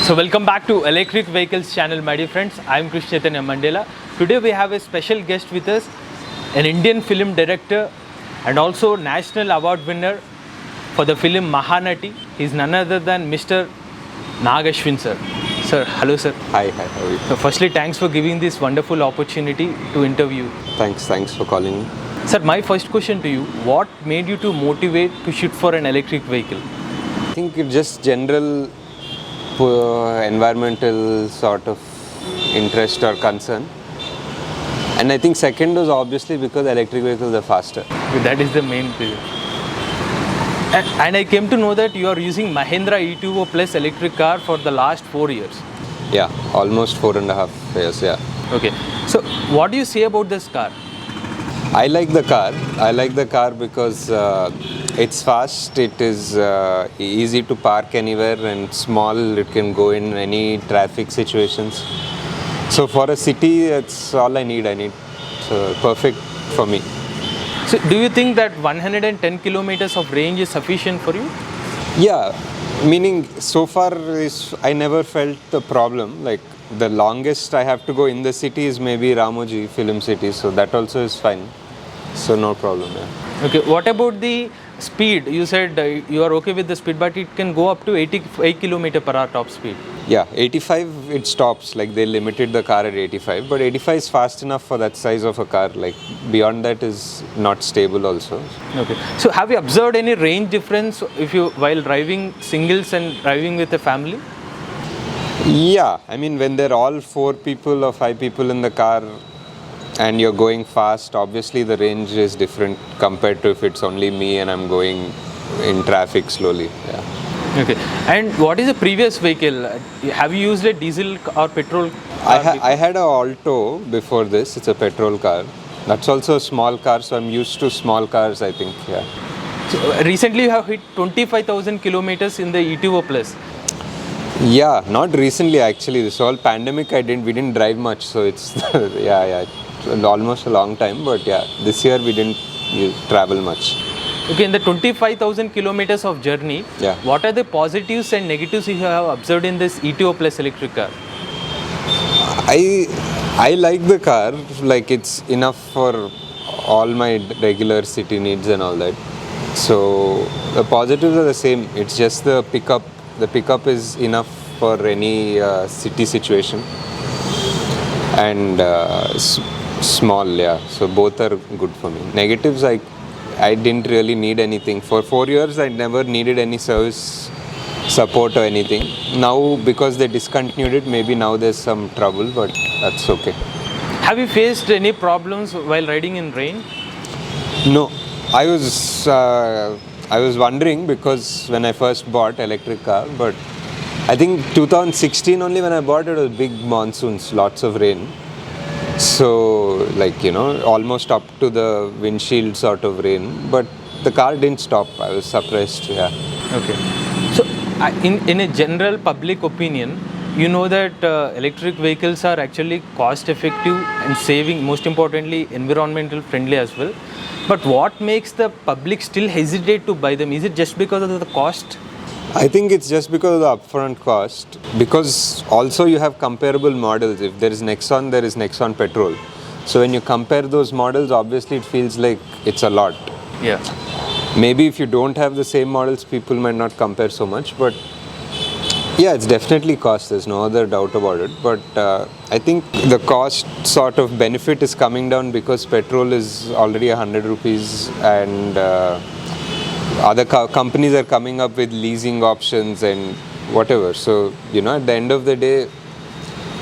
So welcome back to Electric Vehicles channel, my dear friends. I am Chaitanya Mandela. Today we have a special guest with us, an Indian film director and also national award winner for the film Mahanati. He is none other than Mr. Nag Ashwin sir. Sir, hello sir. Hi, how are you? So firstly, thanks for giving this wonderful opportunity to interview. Thanks for calling me. Sir, my first question to you, what made you to motivate to shoot for an electric vehicle? I think it's just general environmental sort of interest or concern. And I think second was obviously because electric vehicles are faster. That is the main reason. And I came to know that you are using Mahindra E2O Plus electric car for the last 4 years. Yeah, almost 4.5 years, yeah. Okay. So what do you say about this car? I like the car. I like the car because it's fast, it is easy to park anywhere and small, it can go in any traffic situations. So for a city, that's all I need. So perfect for me. So do you think that 110 kilometers of range is sufficient for you? Yeah, meaning so far I never felt the problem. Like the longest I have to go in the city is maybe Ramoji Film City, so that also is fine. So no problem. Yeah. Okay, what about the speed? You said you are okay with the speed, but it can go up to 88 km per hour top speed. Yeah, 85 it stops, like they limited the car at 85, but 85 is fast enough for that size of a car. Like beyond that is not stable also. Okay, so have you observed any range difference if you while driving singles and driving with a family? Yeah, I mean when they're all 4 people or 5 people in the car and you're going fast, obviously the range is different compared to if it's only me and I'm going in traffic slowly. Yeah. Okay, and what is the previous vehicle? Have you used a diesel or petrol car? I had a Alto before this. It's a petrol car. That's also a small car, so I'm used to small cars, I think. Yeah. So recently you have hit 25,000 kilometers in the E2O Plus. Yeah, not recently actually. This whole pandemic we didn't drive much, so it's almost a long time. But yeah, this year we didn't travel much. Okay, in the 25,000 kilometers of journey, yeah, what are the positives and negatives you have observed in this E2O Plus electric car? I like the car, like it's enough for all my regular city needs and all that. So the positives are the same. It's just the pickup. The pickup is enough for any city situation. And small, yeah. So both are good for me. Negatives, I didn't really need anything. For 4 years, I never needed any service support or anything. Now, because they discontinued it, maybe now there's some trouble, but that's okay. Have you faced any problems while riding in rain? No. I was wondering because when I first bought electric car, but I think 2016 only when I bought it was big monsoons, lots of rain. So almost up to the windshield sort of rain, but the car didn't stop. I was surprised. Yeah. Okay. So in a general public opinion, you know that electric vehicles are actually cost effective and saving, most importantly environmental friendly as well. But what makes the public still hesitate to buy them? Is it just because of the cost? I think it's just because of the upfront cost. Because also you have comparable models. If there is Nexon, there is Nexon petrol. So when you compare those models, obviously it feels like it's a lot. Yeah. Maybe if you don't have the same models, people might not compare so much. But yeah, it's definitely cost. There's no other doubt about it. But I think the cost sort of benefit is coming down because petrol is already 100 rupees and other companies are coming up with leasing options and whatever. So, at the end of the day,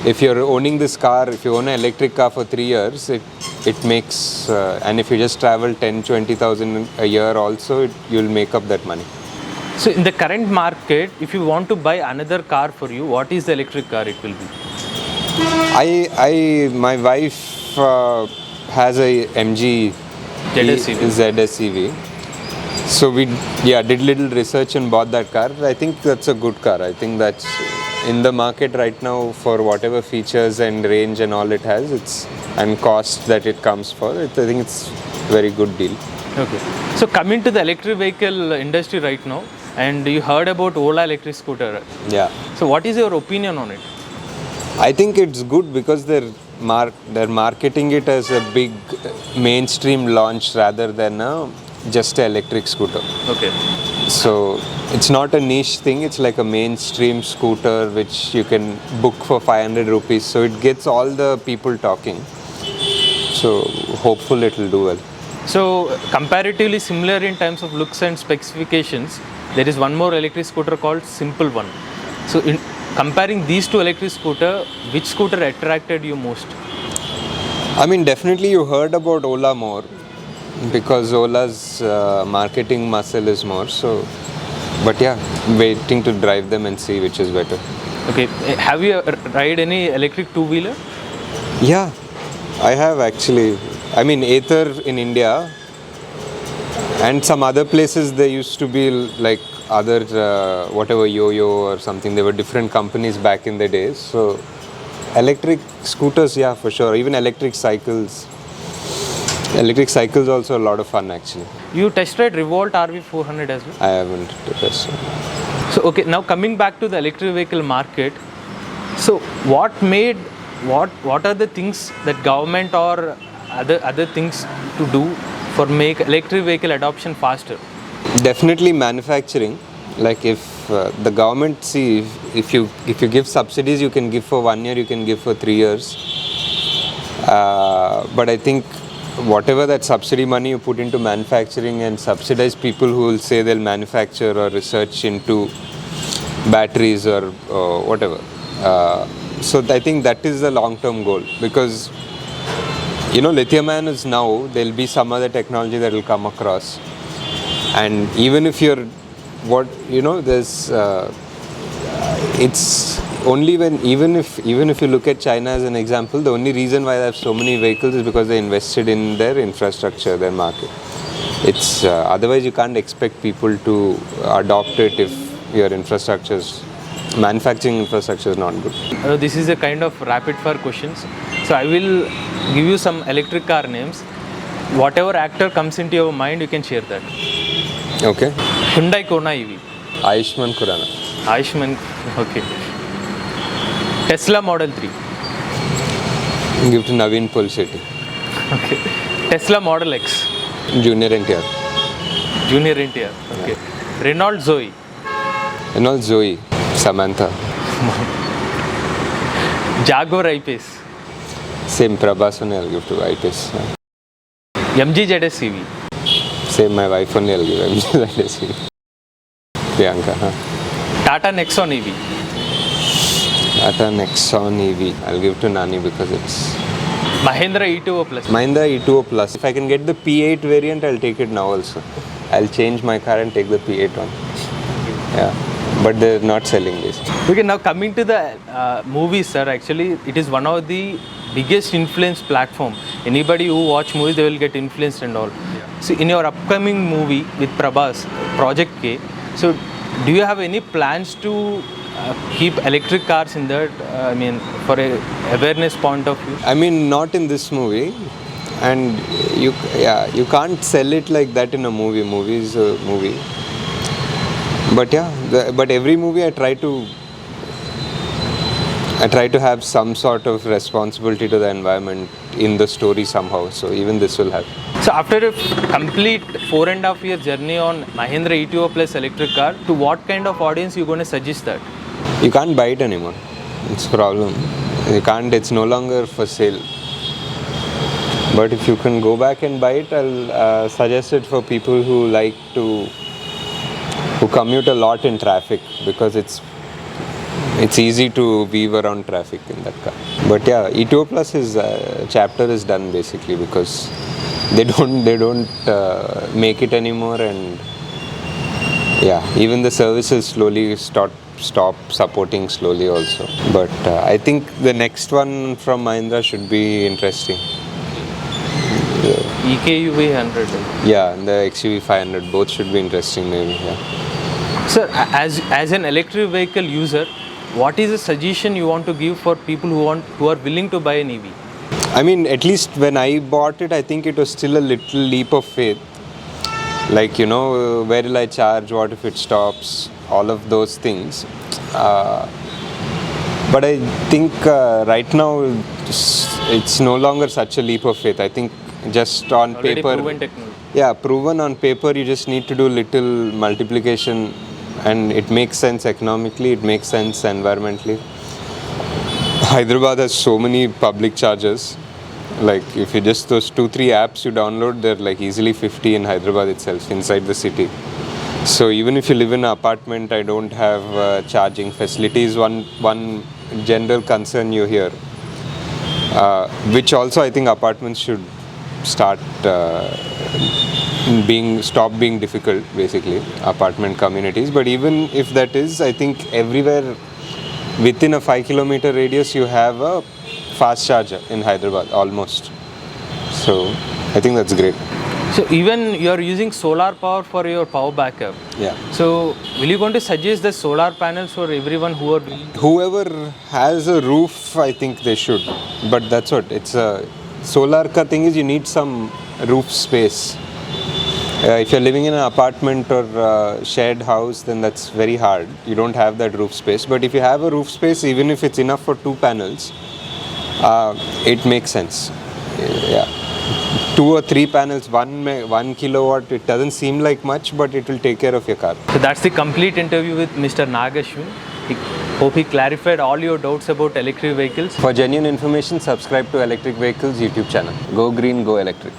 if you're owning this car, if you own an electric car for 3 years, it makes, and if you just travel 10-20,000 a year also, you'll make up that money. So in the current market, if you want to buy another car for you, what is the electric car it will be? My wife has a MG ZSEV. So we did little research and bought that car. I think that's a good car. I think that's in the market right now for whatever features and range and all it has, and cost that it comes for. I think it's a very good deal. Okay. So coming to the electric vehicle industry right now, and you heard about Ola electric scooter. Yeah. So what is your opinion on it? I think it's good because they're marketing it as a big mainstream launch rather than just an electric scooter. Okay. So it's not a niche thing, it's like a mainstream scooter which you can book for 500 rupees. So it gets all the people talking. So hopeful it will do well. So comparatively similar in terms of looks and specifications, there is one more electric scooter called Simple One. So in comparing these two electric scooter, which scooter attracted you most? I mean, definitely you heard about Ola more because Ola's marketing muscle is more. So, but yeah, waiting to drive them and see which is better. Okay, have you ride any electric two-wheeler? Yeah, I have actually. I mean, Ather in India and some other places there used to be like other whatever Yo-Yo or something. There were different companies back in the days. So electric scooters, yeah, for sure. Even electric cycles. Electric cycles also a lot of fun actually. You test ride Revolt RV400 as well? I haven't tested. So okay, now coming back to the electric vehicle market. So what are the things that government or other things to do for make electric vehicle adoption faster? Definitely manufacturing. Like if the government if you give subsidies, you can give for 1 year, you can give for 3 years. But I think whatever that subsidy money you put into manufacturing and subsidize people who will say they'll manufacture or research into batteries or whatever. So I think that is the long-term goal because lithium ion is now, there'll be some other technology that will come across. And even if you're, there's, it's only when, even if you look at China as an example, the only reason why they have so many vehicles is because they invested in their infrastructure, their market. It's, otherwise you can't expect people to adopt it if your manufacturing infrastructure is not good. This is a kind of rapid fire questions. So I will give you some electric car names. Whatever actor comes into your mind, you can share that. Okay. Hyundai Kona EV. Ayushmann Khurrana. Ayushmann, okay. Tesla Model 3. Give to Naveen Pulseti. Okay. Tesla Model X. Junior NTR. Junior NTR, okay. Yeah. Renault Zoe. Renault Zoe. Samantha. Jaguar I-Pace. Same Prabhas only I'll give to I-Pace. MG ZS EV. Same my wife only I'll give MG ZS EV. Priyanka. Tata Nexon EV. Tata Nexon EV. I'll give to Nani because it's Mahindra E2O Plus. Mahindra E2O Plus. If I can get the P8 variant, I'll take it now also. I'll change my car and take the P8 one. Yeah. But they're not selling this. Okay, now coming to the movies, sir. Actually, it is one of the biggest influence platform. Anybody who watch movies, they will get influenced and all. Yeah. So in your upcoming movie with Prabhas, Project K, so do you have any plans to keep electric cars in that? I mean, for a awareness point of view. I mean, not in this movie, and you can't sell it like that in a movie. Movie is a movie. But yeah, but every movie I try to have some sort of responsibility to the environment in the story somehow. So even this will have. So after a complete 4.5 year journey on Mahindra E2O Plus electric car, to what kind of audience you going to suggest that? You can't buy it anymore. It's a problem. You can't. It's no longer for sale. But if you can go back and buy it, I'll suggest it for people who commute a lot in traffic because it's easy to weave around traffic in that car. But yeah, E2O Plus chapter is done basically because they don't make it anymore, and yeah, even the services slowly stop supporting slowly also. But I think the next one from Mahindra should be interesting. EKUV 100. Yeah, and the XUV 500 both should be interesting maybe. Yeah. Sir, as an electric vehicle user, what is the suggestion you want to give for people who are willing to buy an EV? I mean, at least when I bought it, I think it was still a little leap of faith. Like, where will I charge? What if it stops? All of those things. But I think right now it's no longer such a leap of faith. I think just on Already paper, proven technology. yeah, proven on paper. You just need to do little multiplication, and it makes sense economically. It makes sense environmentally. Hyderabad has so many public chargers. Like if you just those 2-3 apps you download, they're like easily 50 in Hyderabad itself, inside the city. So even if you live in an apartment, I don't have charging facilities. One general concern you hear, which also I think apartments should start stop being difficult, basically, apartment communities. But even if that is, I think everywhere within a 5-kilometer radius you have a fast charger in Hyderabad almost. So I think that's great. So even you're using solar power for your power backup. Yeah. So will you going to suggest the solar panels for everyone who are doing? Whoever has a roof, I think they should. But that's what it's a solar ka thing is, you need some roof space. If you're living in an apartment or shared house, then that's very hard. You don't have that roof space. But if you have a roof space, even if it's enough for 2 panels, it makes sense. Yeah. 2 or 3 panels, 1 kilowatt, it doesn't seem like much, but it will take care of your car. So that's the complete interview with Mr. Nag Ashwin. Hope he clarified all your doubts about electric vehicles. For genuine information, subscribe to Electric Vehicles YouTube channel. Go green, go electric.